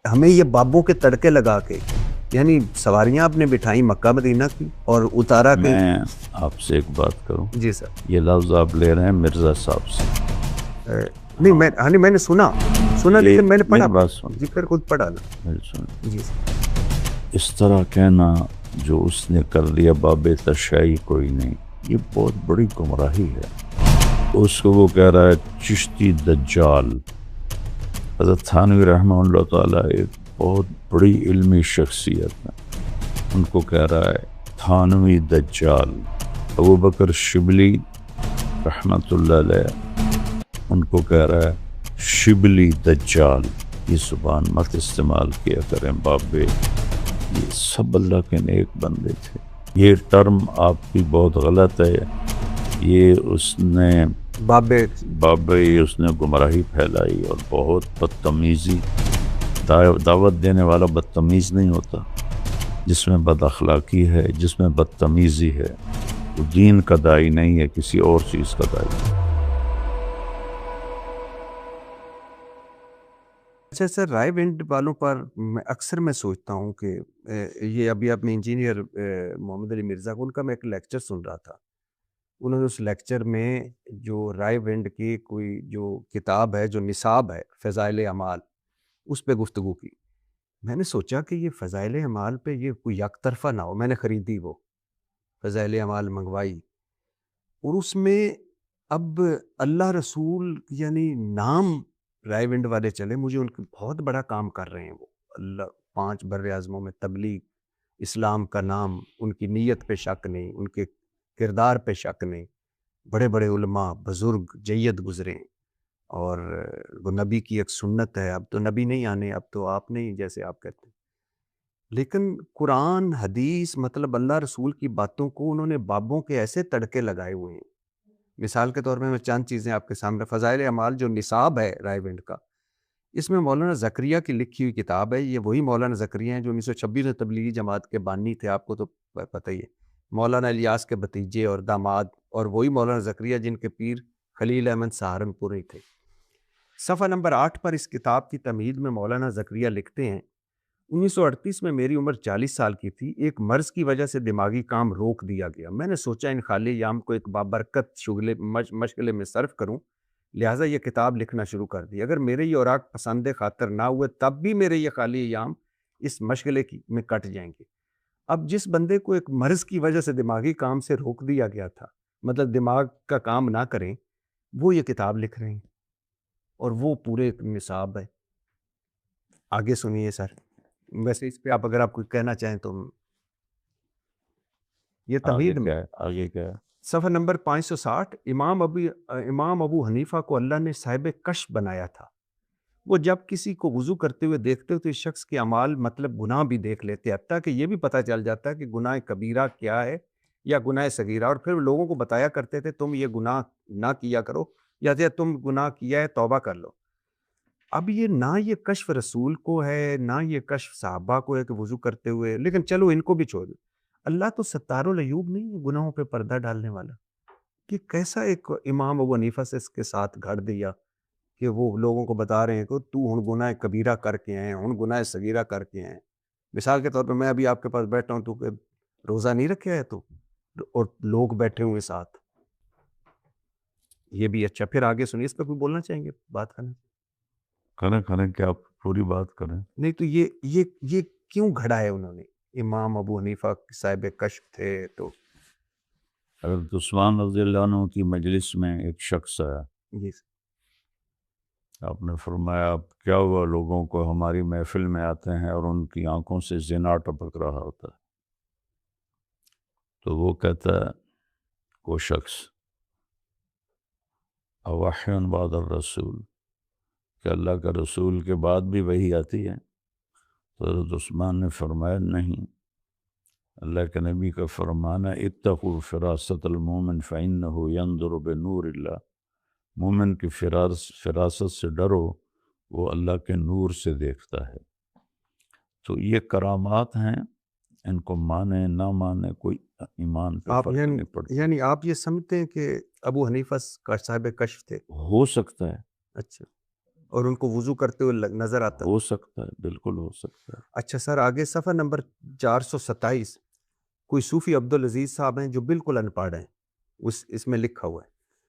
ہمیں یہ بابوں کے تڑکے لگا کے یعنی سواریاں آپ نے بٹھائی مکہ مدینہ کی اور اتارا کے. میں آپ سے ایک بات کروں. جی سر. یہ لفظ آپ لے رہے ہیں مرزا صاحب سے. نہیں میں نے سنا لیکن میں نے پڑھا. بات سن جی پھر خود پڑھا نا. جی سر. اس طرح کہنا جو اس نے کر لیا باب تشیع کوئی نہیں، یہ بہت بڑی گمراہی ہے. اس کو وہ کہہ رہا ہے چشتی دجال. حضرت تھانوی رحمہ اللہ تعالیٰ ایک بہت بڑی علمی شخصیت ہے، ان کو کہہ رہا ہے تھانوی دجال. ابو بکر شبلی رحمۃ اللہ علیہ ان کو کہہ رہا ہے شبلی دجال. یہ زبان مت استعمال کیا کریں بابے، یہ سب اللہ کے نیک بندے تھے. یہ ٹرم آپ کی بہت غلط ہے. یہ اس نے بابے اس نے گمراہی پھیلائی اور بہت بدتمیزی. دعوت دینے والا بدتمیز نہیں ہوتا، جس میں بد اخلاقی ہے، جس میں بدتمیزی ہے، وہ دین کا داعی نہیں ہے، کسی اور چیز کا داعی. اچھا سر، رائے ونڈ والوں پر اکثر میں سوچتا ہوں کہ یہ ابھی اپنے انجینئر محمد علی مرزا کو ان کا میں ایک لیکچر سن رہا تھا. انہوں نے اس لیکچر میں جو رائے ونڈ کی کوئی جو کتاب ہے جو نصاب ہے فضائل اعمال، اس پہ گفتگو کی. میں نے سوچا کہ یہ فضائل اعمال پہ یہ کوئی یک طرفہ نہ ہو. میں نے خریدی وہ فضائل اعمال منگوائی، اور اس میں اب اللہ رسول یعنی نام رائے ونڈ والے چلے، مجھے ان کے بہت بڑا کام کر رہے ہیں وہ. اللہ 5 بر اعظموں میں تبلیغ اسلام کا نام، ان کی نیت پہ شک نہیں، ان کے کردار پہ شک نہیں. بڑے بڑے علماء بزرگ جید گزرے ہیں، اور وہ نبی کی ایک سنت ہے. اب تو نبی نہیں آنے، اب تو آپ نہیں جیسے آپ کہتے ہیں. لیکن قرآن حدیث مطلب اللہ رسول کی باتوں کو انہوں نے بابوں کے ایسے تڑکے لگائے ہوئے ہیں. مثال کے طور پہ میں چند چیزیں آپ کے سامنے. فضائل اعمال جو نصاب ہے رائے ونڈ کا، اس میں مولانا زکریا کی لکھی ہوئی کتاب ہے. یہ وہی مولانا زکریا ہیں جو 1926 میں تبلیغی جماعت کے بانی تھے، آپ کو تو پتہ ہی ہے. مولانا الیاس کے بھتیجے اور داماد، اور وہی مولانا زکریا جن کے پیر خلیل احمد سہارنپوری تھے. صفحہ نمبر 8 پر اس کتاب کی تمہید میں مولانا زکریا لکھتے ہیں 1938 میں میری عمر 40 سال کی تھی. ایک مرض کی وجہ سے دماغی کام روک دیا گیا. میں نے سوچا ان خالی ایام کو ایک بابرکت مشغلے میں صرف کروں، لہٰذا یہ کتاب لکھنا شروع کر دی. اگر میرے یہ اوراق پسند خاطر نہ ہوئے تب بھی میرے یہ خالی ایام اس مشغلے میں کٹ جائیں گے. اب جس بندے کو ایک مرض کی وجہ سے دماغی کام سے روک دیا گیا تھا، مطلب دماغ کا کام نہ کریں، وہ یہ کتاب لکھ رہے ہیں، اور وہ پورے نصاب ہے. آگے سنیے سر. ویسے اس پہ اگر آپ کوئی کہنا چاہیں تو یہ تمہید میں آگے کیا ہے؟ صفحہ نمبر 560. امام ابو حنیفہ کو اللہ نے صاحب کشف بنایا تھا. وہ جب کسی کو وضو کرتے ہوئے دیکھتے تو اس شخص کے اعمال مطلب گناہ بھی دیکھ لیتے، حتیٰ کہ یہ بھی پتہ چل جاتا ہے کہ گناہ کبیرہ کیا ہے یا گناہ صغیرہ. اور پھر لوگوں کو بتایا کرتے تھے تم یہ گناہ نہ کیا کرو، یا تم گناہ کیا ہے توبہ کر لو. اب یہ نہ یہ کشف رسول کو ہے، نہ یہ کشف صحابہ کو ہے کہ وضو کرتے ہوئے. لیکن چلو ان کو بھی چھوڑ دو. اللہ تو ستار العیوب نہیں ہے، گناہوں پہ پردہ ڈالنے والا. کہ کیسا ایک امام ابو حنیفہ سے اس کے ساتھ گھڑ دیا کہ وہ لوگوں کو بتا رہے ہیں کہ تو ہن گناہ کبیرہ کر کے ہیں، ہن گناہ صغیرہ کر کے ہیں. مثال کے طور پہ میں ابھی آپ کے پاس بیٹھا ہوں تو کہ روزہ نہیں رکھا ہے تو، اور لوگ بیٹھے ہوئے ساتھ. یہ بھی اچھا. پھر آگے سنیے. اس پہ کوئی بولنا چاہیں گے، بات کریں کہ آپ پوری بات کریں. نہیں تو یہ کیوں گھڑا ہے انہوں نے؟ امام ابو حنیفہ صاحب کشف تھے تو. حضرت عثمان رضی اللہ عنہ کی مجلس میں ایک شخص آیا. جی آپ نے فرمایا اب کیا ہوا، لوگوں کو ہماری محفل میں آتے ہیں اور ان کی آنکھوں سے زنا ٹپک رہا ہوتا ہے. تو وہ کہتا ہے وہ شخص اوحی بعد الرسول، کہ اللہ کا رسول کے بعد بھی وہی آتی ہے؟ تو حضرت عثمان نے فرمایا نہیں، اللہ کے نبی کا فرمانا اتقوا فراست المومن فإنہ ينظر بنور اللہ. مومن کی فراست سے ڈرو، وہ اللہ کے نور سے دیکھتا ہے. تو یہ کرامات ہیں، ان کو مانے نہ مانے کوئی ایمان پہ فرق نہیں پڑتا. یعنی آپ یہ سمجھتے ہیں کہ ابو حنیفہ کا صاحب کشف تھے؟ ہو سکتا ہے. اچھا. اور ان کو وضو کرتے ہوئے نظر آتا تھا. ہو سکتا ہے، بالکل ہو سکتا ہے. اچھا سر، آگے صفحہ نمبر 427 کوئی صوفی عبدالعزیز صاحب ہیں جو بالکل ان پڑھ ہیں، اس میں لکھا ہوا ہے،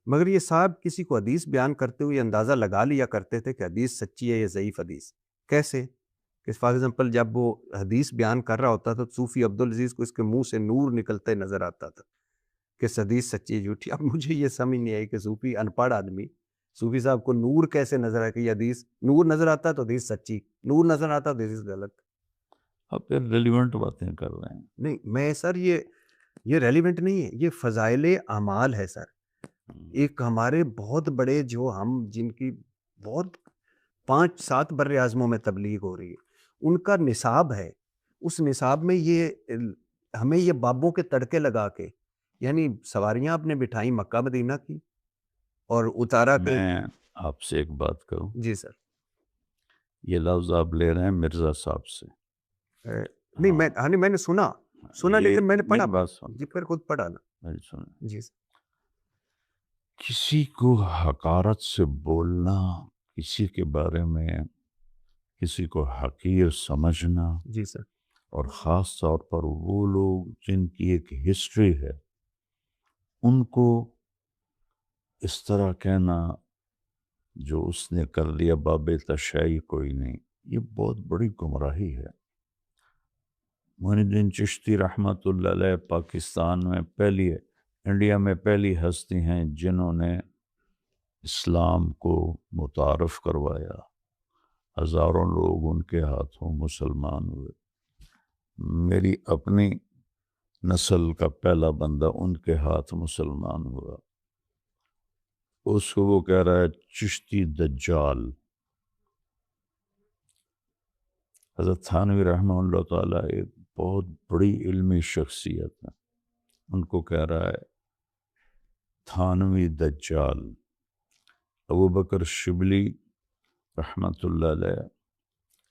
مگر یہ صاحب کسی کو حدیث بیان کرتے ہوئے اندازہ لگا لیا کرتے تھے کہ حدیث سچی ہے یا ضعیف حدیث. کیسے کہ فار ایگزامپل جب وہ حدیث بیان کر رہا ہوتا تھا صوفی عبدالعزیز کو اس کے منہ سے نور نکلتے نظر آتا تھا کہ حدیث سچی ہے جھوٹی. اب مجھے یہ سمجھ نہیں آئی کہ صوفی ان پڑھ آدمی صوفی صاحب کو نور کیسے نظر آئے کہ یہ حدیث نور نظر آتا ہے تو حدیث سچی، نور نظر آتا تو حدیث غلط. اب پھر ریلیونٹ باتیں کر رہے ہیں. نہیں میں سر یہ ریلیونٹ نہیں ہے، یہ فضائل اعمال ہے سر. ایک ہمارے بہت بڑے جو ہم جن کی بہت 5-7 بر اعظموں میں تبلیغ ہو رہی ہے، ان کا نصاب ہے. اس نصاب میں یہ ہمیں یہ بابوں کے تڑکے لگا کے، یعنی سواریاں آپ نے بٹھائی مکہ مدینہ کی اور اتارا کہ میں آپ سے ایک بات کروں. جی سر. یہ لفظ آپ لے رہے ہیں مرزا صاحب سے. نہیں میں نے سنا لیکن میں نے پڑھا. بات سن، جی پھر خود پڑھا نا. میری سنیں. جی سر. کسی کو حقارت سے بولنا، کسی کے بارے میں کسی کو حقیر سمجھنا، جی سر. اور خاص طور پر وہ لوگ جن کی ایک ہسٹری ہے ان کو اس طرح کہنا جو اس نے کر لیا باب تشیع کوئی نہیں، یہ بہت بڑی گمراہی ہے. معین الدین چشتی رحمۃ اللہ علیہ پاکستان میں انڈیا میں پہلی ہستی ہیں جنہوں نے اسلام کو متعارف کروایا. ہزاروں لوگ ان کے ہاتھوں مسلمان ہوئے. میری اپنی نسل کا پہلا بندہ ان کے ہاتھ مسلمان ہوا. اس کو وہ کہہ رہا ہے چشتی دجال. حضرت تھانوی رحمہ اللہ تعالیٰ ایک بہت بڑی علمی شخصیت ہے، ان کو کہہ رہا ہے تھانوی دجال. ابو بکر شبلی رحمۃ اللہ علیہ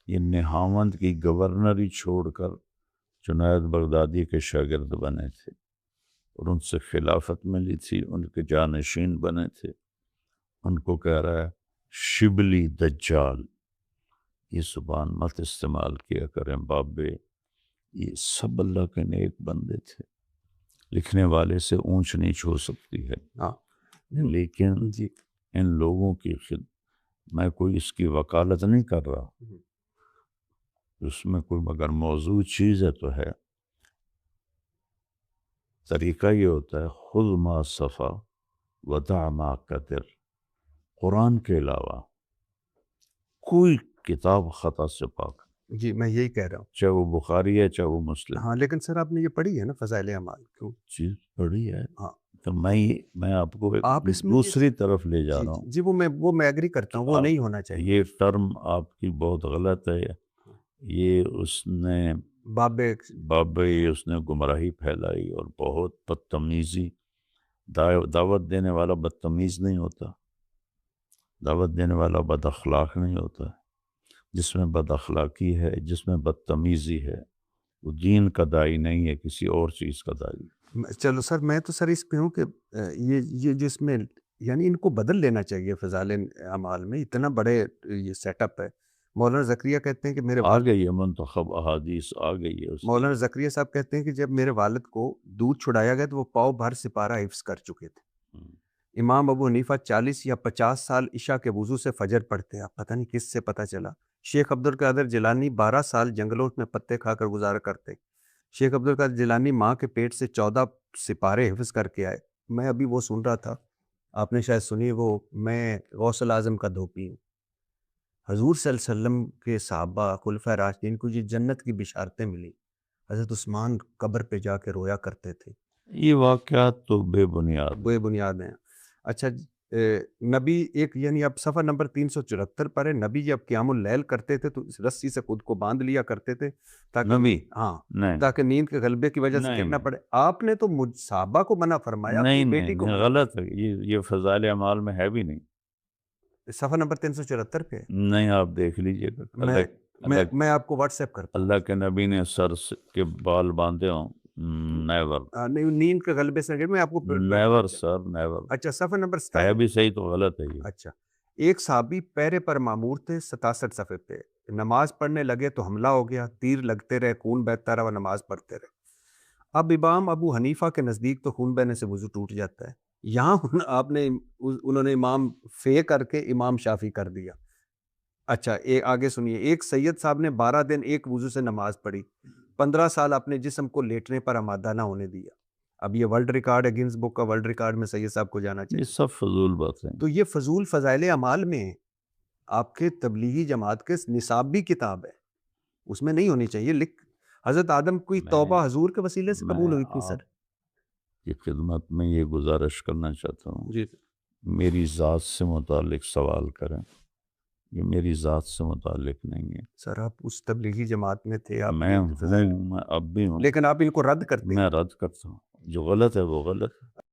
یہ نہاوند کی گورنری چھوڑ کر جنید بغدادی کے شاگرد بنے تھے اور ان سے خلافت ملی تھی، ان کے جانشین بنے تھے. ان کو کہہ رہا ہے شبلی دجال. یہ زبان مت استعمال کیا کریں بابے، یہ سب اللہ کے نیک بندے تھے. لکھنے والے سے اونچ نیچ ہو سکتی ہے، لیکن جی ان لوگوں کی میں کوئی اس کی وکالت نہیں کر رہا، اس میں کوئی مگر موضوع چیز ہے تو ہے. طریقہ یہ ہوتا ہے خذ ما صفا ودع ما قدر. قرآن کے علاوہ کوئی کتاب خطا سے پاک. جی میں یہی کہہ رہا ہوں، چاہے وہ بخاری ہے چاہے وہ مسلم. ہاں لیکن سر آپ نے یہ پڑھی ہے نا فضائل اعمال؟ کیوں چیز پڑھی ہے. ہاں تو میں آپ کو ایک آپ اس میں دوسری طرف لے جا رہا ہوں. جی وہ میں ایگری کرتا ہوں، وہ نہیں ہونا چاہیے. یہ ٹرم آپ کی بہت غلط ہے. یہ اس نے اس نے گمراہی پھیلائی اور بہت بدتمیزی. دعوت دینے والا بدتمیز نہیں ہوتا، دعوت دینے والا بد اخلاق نہیں ہوتا. جس میں بد اخلاقی ہے، جس میں بدتمیزی ہے، وہ دین کا داعی نہیں ہے، کسی اور چیز کا داعی. چلو سر میں تو سر اس پہ ہوں کہ یہ جس میں یعنی ان کو بدل لینا چاہیے فضائل اعمال میں. اتنا بڑے یہ سیٹ اپ ہے. مولانا زکریا کہتے ہیں کہ میرے آ گئی ہے منتخب احادیث آ گئی ہے. مولانا زکریا صاحب کہتے ہیں کہ جب میرے والد کو دودھ چھڑایا گیا تو وہ پاؤ بھر سپارہ حفظ کر چکے تھے. امام ابو حنیفہ 40 یا 50 سال عشاء کے وضو سے فجر پڑھتے ہیں. پتہ نہیں کس سے پتہ چلا. شیخ عبدالقادر جیلانی 12 سال جنگلوں میں پتے کھا کر گزارا کرتے. شیخ عبدالقادر جیلانی ماں کے پیٹ سے 14 سپارے حفظ کر کے آئے. میں ابھی وہ سن رہا تھا، آپ نے شاید سنی، وہ میں غوث الاعظم کا دھوپی ہوں. حضور صلی اللہ علیہ وسلم کے صحابہ خلفائے راشدین کو یہ جنت کی بشارتیں ملی. حضرت عثمان قبر پہ جا کے رویا کرتے تھے. یہ واقعات تو بے بنیاد ہیں. اچھا نبی ایک یعنی اب صفحہ نمبر 374 پر ہے. نبی جب قیام اللیل کرتے تھے تو اس رسی سے خود کو باندھ لیا کرتے تھے تاکہ نیند کے غلبے کی وجہ سے گرنا پڑے. آپ نے تو صحابہ کو منع فرمایا، بیٹی کو غلط ہے. یہ فضائل اعمال میں ہے بھی نہیں. صفحہ نمبر 374 پہ نہیں، آپ دیکھ لیجئے گا. میں آپ کو واٹس ایپ کرتا ہوں. اللہ کے نبی نے سر کے بال باندھے ہوں. نیور. نہیں، نیند کے غلبے سے میں آپ کو نیور سر نیور. اچھا صفحہ نمبر ہے بھی صحیح تو غلط ہے یہ. اچھا ایک صحابی پیرے پر معمور تھے 67 صفحے پہ، نماز پڑھنے لگے تو حملہ ہو گیا، تیر لگتے رہے، خون بہتا رہا، وہ نماز پڑھتے رہے۔ اب امام ابو حنیفہ کے نزدیک تو خون بہنے سے وضو ٹوٹ جاتا ہے، یہاں آپ نے انہوں نے امام فے کر کے امام شافی کر دیا۔ اچھا آگے سنیے، ایک سید صاحب نے 12 دن ایک وضو سے نماز پڑھی، 15 سال اپنے جسم کو لیٹنے پر آمادہ نہ ہونے دیا۔ اب یہ ورلڈ ریکارڈ ہے، گنز بک کا ورلڈ ریکارڈ میں سید صاحب کو جانا یہ چاہیے۔ سب فضول باتیں ہیں۔ تو یہ فضول فضائل اعمال میں آپ کے تبلیغی جماعت کے نصاب بھی کتاب ہے، اس میں نہیں ہونی چاہیے۔ حضرت آدم کی توبہ حضور کے وسیلے سے قبول ہوئی تھی سر۔ آپ کی خدمت میں یہ گزارش کرنا چاہتا ہوں، جی میری ذات سے متعلق سوال کریں، یہ میری ذات سے متعلق نہیں ہے۔ سر آپ اس تبلیغی جماعت میں تھے، آپ میں ہوں، میں اب بھی ہوں، لیکن آپ ان کو رد کرتے ہیں۔ میں رد کرتا ہوں، جو غلط ہے وہ غلط ہے۔